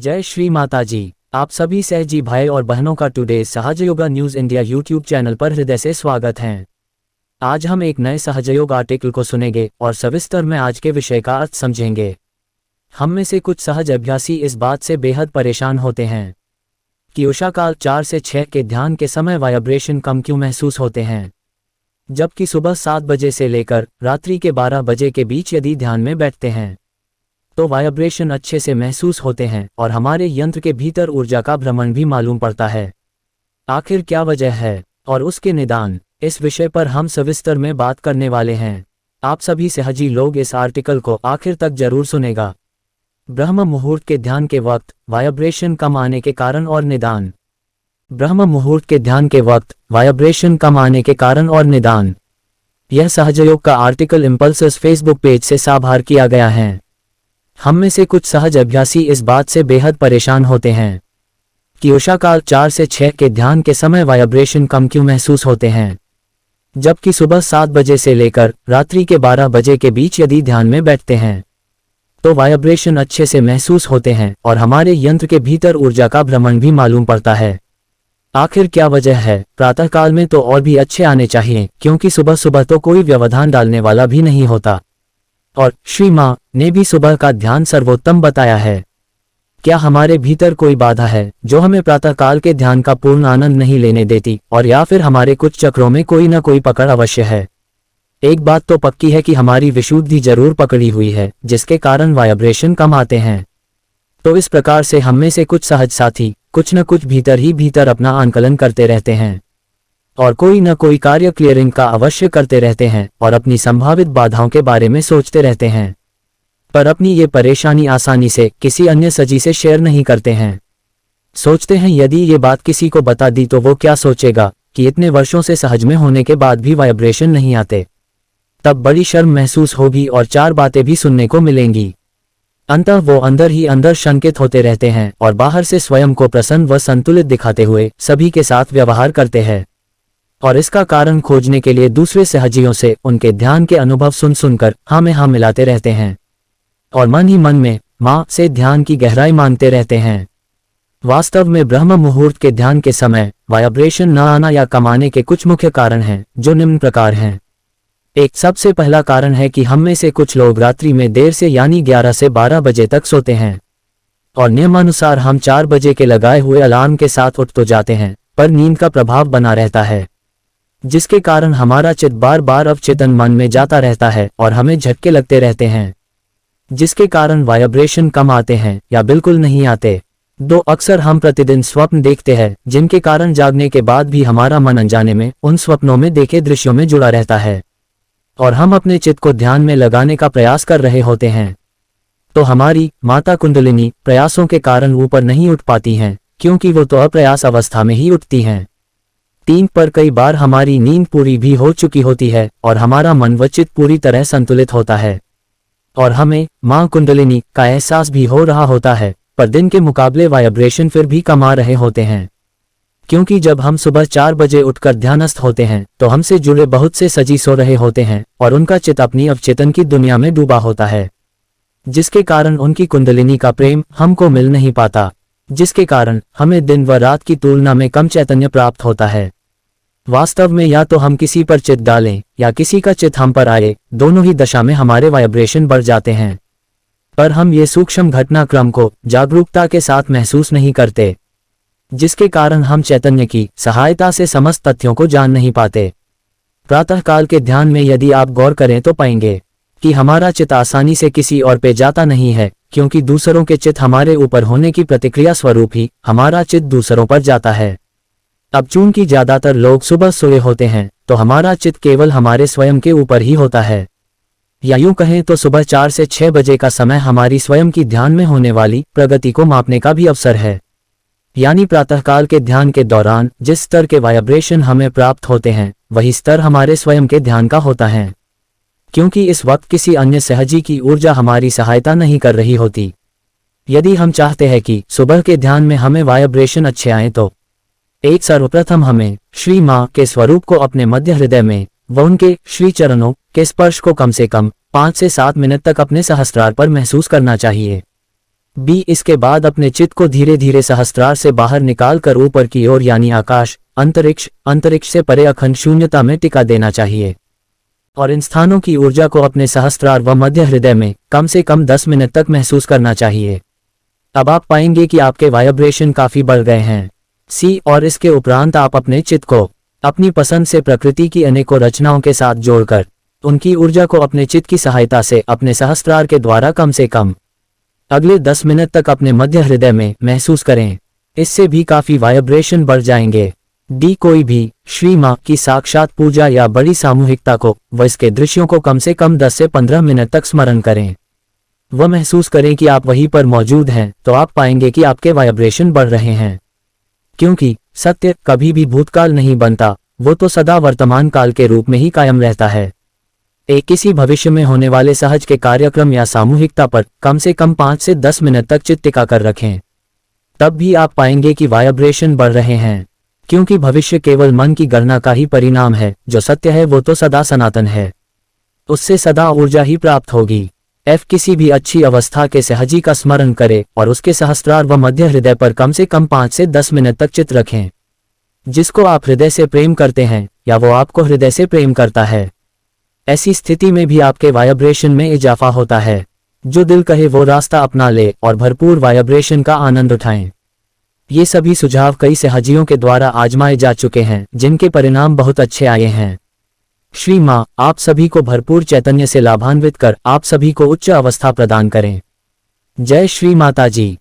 जय श्री माता जी। आप सभी सहजी भाई और बहनों का टुडे सहज yoga news India YouTube channel पर हृदय से स्वागत है। आज हम एक नए सहजयोग आर्टिकल को सुनेंगे और सविस्तर में आज के विषय का अर्थ समझेंगे। हम में से कुछ सहज अभ्यासी इस बात से बेहद परेशान होते हैं कि उषाकाल 4 से 6 के ध्यान के समय वाइब्रेशन कम क्यों महसूस होते हैं, जबकि सुबह 7 बजे से लेकर रात्रि के 12 बजे के बीच यदि ध्यान में बैठते हैं तो वाइब्रेशन अच्छे से महसूस होते हैं और हमारे यंत्र के भीतर ऊर्जा का भ्रमण भी मालूम पड़ता है। आखिर क्या वजह है और उसके निदान, इस विषय पर हम सविस्तर में बात करने वाले हैं। आप सभी सहजी लोग इस आर्टिकल को आखिर तक जरूर सुनेगा। ब्रह्म मुहूर्त के ध्यान के वक्त वाइब्रेशन कम आने के कारण और निदान। ब्रह्म मुहूर्त के ध्यान के वक्त वाइब्रेशन कम आने के कारण और निदान। यह सहजयोग का आर्टिकल इम्पल्सेस फेसबुक पेज से साभार किया गया है। हम में से कुछ सहज अभ्यासी इस बात से बेहद परेशान होते हैं कि उषाकाल 4 से 6 के ध्यान के समय वाइब्रेशन कम क्यों महसूस होते हैं, जबकि सुबह 7 बजे से लेकर रात्रि के 12 बजे के बीच यदि ध्यान में बैठते हैं तो वाइब्रेशन अच्छे से महसूस होते हैं और हमारे यंत्र के भीतर ऊर्जा का भ्रमण भी मालूम पड़ता है। आखिर क्या वजह है? प्रातःकाल में तो और भी अच्छे आने चाहिए, क्योंकि सुबह सुबह तो कोई व्यवधान डालने वाला भी नहीं होता और श्री मां ने भी सुबह का ध्यान सर्वोत्तम बताया है। क्या हमारे भीतर कोई बाधा है जो हमें प्रातःकाल के ध्यान का पूर्ण आनंद नहीं लेने देती, और या फिर हमारे कुछ चक्रों में कोई न कोई पकड़ अवश्य है? एक बात तो पक्की है कि हमारी विशुद्धि जरूर पकड़ी हुई है, जिसके कारण वाइब्रेशन कम आते हैं। तो इस प्रकार से हम में से कुछ सहज साथी कुछ न कुछ भीतर ही भीतर अपना आंकलन करते रहते हैं और कोई न कोई कार्य क्लियरिंग का अवश्य करते रहते हैं और अपनी संभावित बाधाओं के बारे में सोचते रहते हैं, पर अपनी ये परेशानी आसानी से किसी अन्य सजी से शेयर नहीं करते हैं। सोचते हैं यदि ये बात किसी को बता दी तो वो क्या सोचेगा कि इतने वर्षों से सहज में होने के बाद भी वाइब्रेशन नहीं आते। तब बड़ी शर्म महसूस होगी और 4 बातें भी सुनने को मिलेंगी। अंततः वो अंदर ही अंदर शंकित होते रहते हैं और बाहर से स्वयं को प्रसन्न व संतुलित दिखाते हुए सभी के साथ व्यवहार करते हैं, और इसका कारण खोजने के लिए दूसरे सहजियों से उनके ध्यान के अनुभव सुन सुनकर हाँ में हाँ मिलाते रहते हैं और मन ही मन में माँ से ध्यान की गहराई मांगते रहते हैं। वास्तव में ब्रह्म मुहूर्त के ध्यान के समय वाइब्रेशन न आना या कम आने के कुछ मुख्य कारण हैं, जो निम्न प्रकार हैं। एक सबसे पहला कारण है कि हम में से कुछ लोग रात्रि में देर से यानी 11 से 12 बजे तक सोते हैं और नियमानुसार हम 4 बजे के लगाए हुए अलार्म के साथ उठ तो जाते हैं, पर नींद का प्रभाव बना रहता है, जिसके कारण हमारा चित्त बार बार अवचेतन मन में जाता रहता है और हमें झटके लगते रहते हैं, जिसके कारण वाइब्रेशन कम आते हैं या बिल्कुल नहीं आते। 2, अक्सर हम प्रतिदिन स्वप्न देखते हैं, जिनके कारण जागने के बाद भी हमारा मन अनजाने में उन स्वप्नों में देखे दृश्यों में जुड़ा रहता है और हम अपने चित्त को ध्यान में लगाने का प्रयास कर रहे होते हैं, तो हमारी माता कुंडलिनी प्रयासों के कारण ऊपर नहीं उठ पाती हैं, क्योंकि वो तो अप्रयास अवस्था में ही उठती हैं। 3, पर कई बार हमारी नींद पूरी भी हो चुकी होती है और हमारा मन व चित्त पूरी तरह संतुलित होता है और हमें मां कुंडलिनी का एहसास भी हो रहा होता है, पर दिन के मुकाबले वाइब्रेशन फिर भी कम आ रहे होते हैं, क्योंकि जब हम सुबह 4 बजे उठकर ध्यानस्थ होते हैं तो हमसे जुड़े बहुत से सजी सो रहे होते हैं और उनका चित्त अपनी अवचेतन की दुनिया में डूबा होता है, जिसके कारण उनकी कुंडलिनी का प्रेम हमको मिल नहीं पाता, जिसके कारण हमें दिन व रात की तुलना में कम चैतन्य प्राप्त होता है। वास्तव में या तो हम किसी पर चित्त डालें या किसी का चित्त हम पर आए, दोनों ही दशा में हमारे वाइब्रेशन बढ़ जाते हैं, पर हम ये सूक्ष्म घटनाक्रम को जागरूकता के साथ महसूस नहीं करते, जिसके कारण हम चैतन्य की सहायता से समस्त तथ्यों को जान नहीं पाते। प्रातःकाल के ध्यान में यदि आप गौर करें तो पाएंगे कि हमारा चित्त आसानी से किसी और पे जाता नहीं है, क्योंकि दूसरों के चित्त हमारे ऊपर होने की प्रतिक्रिया स्वरूप ही हमारा चित्त दूसरों पर जाता है। अब चूंकि ज्यादातर लोग सुबह सोए होते हैं तो हमारा चित्त केवल हमारे स्वयं के ऊपर ही होता है, या यूं कहें तो सुबह 4 से 6 बजे का समय हमारी स्वयं की ध्यान में होने वाली प्रगति को मापने का भी अवसर है। यानी प्रातःकाल के ध्यान के दौरान जिस स्तर के वाइब्रेशन हमें प्राप्त होते हैं वही स्तर हमारे स्वयं के ध्यान का होता है, क्योंकि इस वक्त किसी अन्य सहजी की ऊर्जा हमारी सहायता नहीं कर रही होती। यदि हम चाहते हैं कि सुबह के ध्यान में हमें वाइब्रेशन अच्छे आए तो सर्वप्रथम हमें श्री मां के स्वरूप को अपने मध्य हृदय में व उनके श्री चरणों के स्पर्श को कम से कम 5 से 7 मिनट तक अपने सहस्त्रार पर महसूस करना चाहिए। बी इसके बाद अपने चित्त को धीरे धीरे सहस्त्रार से बाहर निकाल कर ऊपर की ओर यानी आकाश, अंतरिक्ष से परे अखंड शून्यता में टिका देना चाहिए और इन स्थानों की ऊर्जा को अपने सहस्त्रार व मध्य हृदय में कम से कम 10 मिनट तक महसूस करना चाहिए। अब आप पाएंगे कि आपके वाइब्रेशन काफी बढ़ गए हैं। सी और इसके उपरांत आप अपने चित्त को अपनी पसंद से प्रकृति की अनेकों रचनाओं के साथ जोड़कर उनकी ऊर्जा को अपने चित्त की सहायता से अपने सहस्त्रार के द्वारा कम से कम अगले 10 मिनट तक अपने मध्य हृदय में महसूस करें। इससे भी काफी वाइब्रेशन बढ़ जाएंगे। डी कोई भी श्री मां की साक्षात पूजा या बड़ी सामूहिकता को व इसके दृश्यों को कम से कम 10 से 15 मिनट तक स्मरण करें व महसूस करें कि आप वहीं पर मौजूद हैं, तो आप पाएंगे कि आपके वाइब्रेशन बढ़ रहे हैं। क्योंकि सत्य कभी भी भूतकाल नहीं बनता, वो तो सदा वर्तमान काल के रूप में ही कायम रहता है। एक किसी भविष्य में होने वाले सहज के कार्यक्रम या सामूहिकता पर कम से कम 5 से 10 मिनट तक चित्त टिका कर रखें, तब भी आप पाएंगे कि वाइब्रेशन बढ़ रहे हैं। क्योंकि भविष्य केवल मन की गणना का ही परिणाम है, जो सत्य है वो तो सदा सनातन है, उससे सदा ऊर्जा ही प्राप्त होगी। एफ किसी भी अच्छी अवस्था के सहजी का स्मरण करें और उसके सहस्त्रार व मध्य हृदय पर कम से कम 5 से 10 मिनट तक चित्त रखें। जिसको आप हृदय से प्रेम करते हैं या वो आपको हृदय से प्रेम करता है, ऐसी स्थिति में भी आपके वाइब्रेशन में इजाफा होता है। जो दिल कहे वो रास्ता अपना ले और भरपूर वाइब्रेशन का आनंद उठाएं। ये सभी सुझाव कई सहजियों के द्वारा आजमाए जा चुके हैं, जिनके परिणाम बहुत अच्छे आए हैं। श्री मां आप सभी को भरपूर चैतन्य से लाभान्वित कर आप सभी को उच्च अवस्था प्रदान करें। जय श्री माता जी।